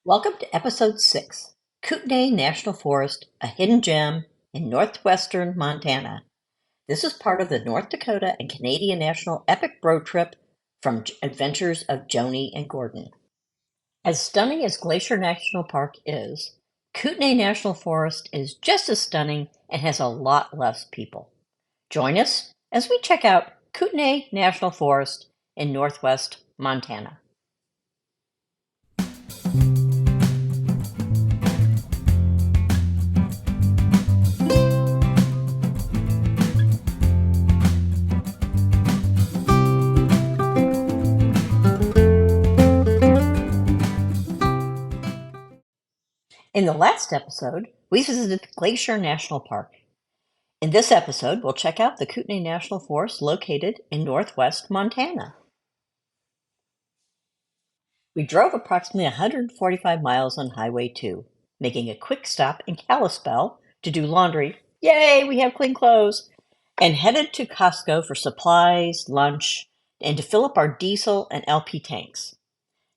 Welcome to Episode 6, Kootenai National Forest, a hidden gem in northwestern Montana. This is part of the North Dakota and Canadian National Epic Road Trip from Adventures of Joni and Gordon. As stunning as Glacier National Park is, Kootenai National Forest is just as stunning and has a lot less people. Join us as we check out Kootenai National Forest in northwest Montana. In the last episode, we visited Glacier National Park. In this episode, we'll check out the Kootenai National Forest located in northwest Montana. We drove approximately 145 miles on Highway 2, making a quick stop in Kalispell to do laundry. Yay, we have clean clothes! And headed to Costco for supplies, lunch, and to fill up our diesel and LP tanks.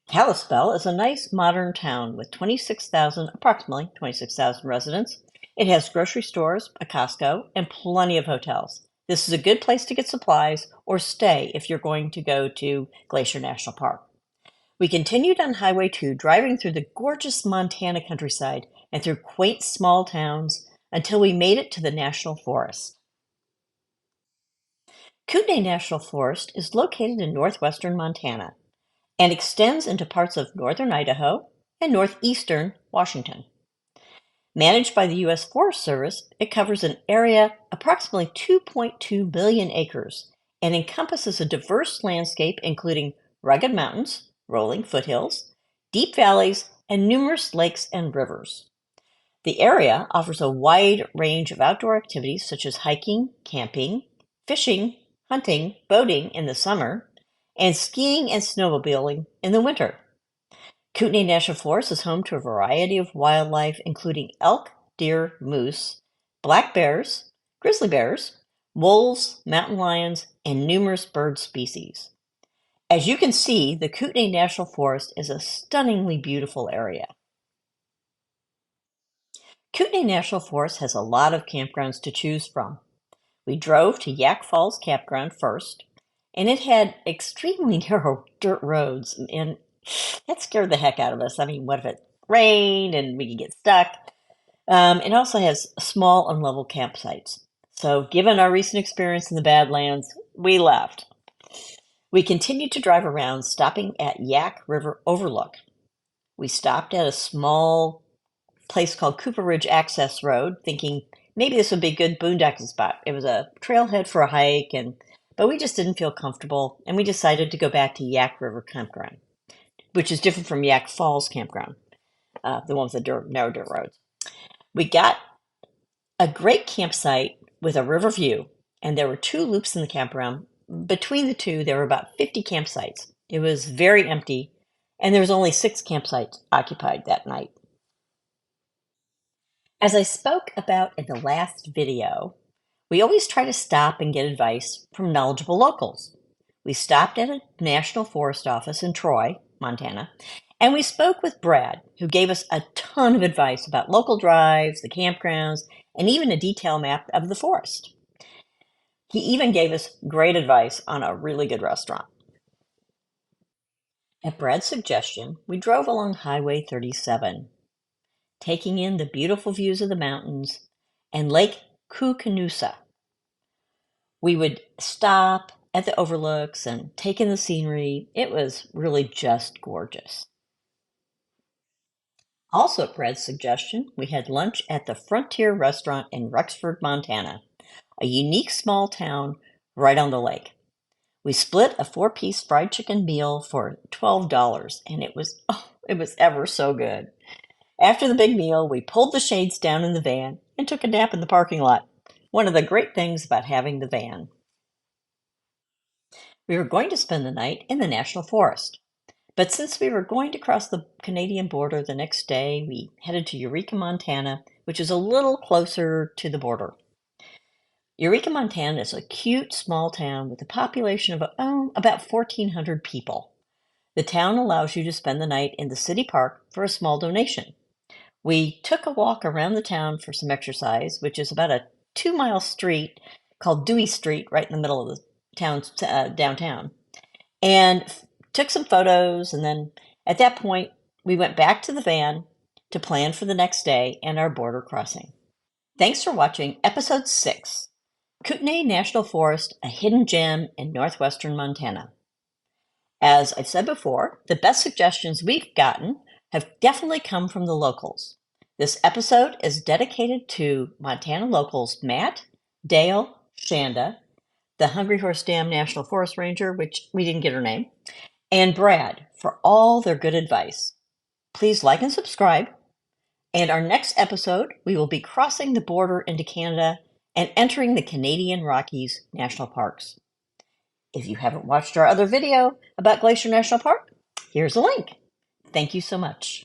Kalispell is a nice modern town with approximately 26,000 residents. It has grocery stores, a Costco, and plenty of hotels. This is a good place to get supplies or stay if you're going to go to Glacier National Park. We continued on Highway 2, driving through the gorgeous Montana countryside and through quaint small towns until we made it to the National Forest. Kootenai National Forest is located in northwestern Montana and extends into parts of northern Idaho and northeastern Washington. Managed by the U.S. Forest Service, it covers an area approximately 2.2 billion acres and encompasses a diverse landscape including rugged mountains, rolling foothills, deep valleys, and numerous lakes and rivers. The area offers a wide range of outdoor activities such as hiking, camping, fishing, hunting, boating in the summer, and skiing and snowmobiling in the winter. Kootenai National Forest is home to a variety of wildlife, including elk, deer, moose, black bears, grizzly bears, wolves, mountain lions, and numerous bird species. As you can see, the Kootenai National Forest is a stunningly beautiful area. Kootenai National Forest has a lot of campgrounds to choose from. We drove to Yak Falls Campground first, and it had extremely narrow dirt roads, and that scared the heck out of us. I mean, what if it rained and we could get stuck? It also has small unlevel campsites. So given our recent experience in the Badlands, we left. We continued to drive around, stopping at Yak River Overlook. We stopped at a small place called Cooper Ridge Access Road, thinking maybe this would be a good boondocking spot. It was a trailhead for a hike, but we just didn't feel comfortable, and we decided to go back to Yak River Campground, which is different from Yak Falls Campground, the one with the narrow dirt roads. We got a great campsite with a river view, and there were 2 loops in the campground. Between the 2, there were about 50 campsites. It was very empty, and there was only 6 campsites occupied that night. As I spoke about in the last video, we always try to stop and get advice from knowledgeable locals. We stopped at a National Forest office in Troy, Montana, and we spoke with Brad, who gave us a ton of advice about local drives, the campgrounds, and even a detail map of the forest. He even gave us great advice on a really good restaurant. At Brad's suggestion, we drove along Highway 37, taking in the beautiful views of the mountains and Lake Kootenai. We would stop at the overlooks and take in the scenery. It was really just gorgeous. Also at Brad's suggestion, we had lunch at the Frontier Restaurant in Rexford, Montana, a unique small town right on the lake. We split a 4-piece fried chicken meal for $12, and it was ever so good. After the big meal, we pulled the shades down in the van and took a nap in the parking lot. One of the great things about having the van. We were going to spend the night in the National Forest, but since we were going to cross the Canadian border the next day, we headed to Eureka, Montana, which is a little closer to the border. Eureka, Montana is a cute small town with a population of about 1,400 people. The town allows you to spend the night in the city park for a small donation. We took a walk around the town for some exercise, which is about a 2-mile street called Dewey Street, right in the middle of the town's downtown, and took some photos. And then at that point, we went back to the van to plan for the next day and our border crossing. Thanks for watching episode 6, Kootenai National Forest, a hidden gem in northwestern Montana. As I've said before, the best suggestions we've gotten have definitely come from the locals. This episode is dedicated to Montana locals Matt, Dale, Shanda, the Hungry Horse Dam National Forest Ranger, which we didn't get her name, and Brad for all their good advice. Please like and subscribe. And our next episode, we will be crossing the border into Canada and entering the Canadian Rockies National Parks. If you haven't watched our other video about Glacier National Park, here's a link. Thank you so much.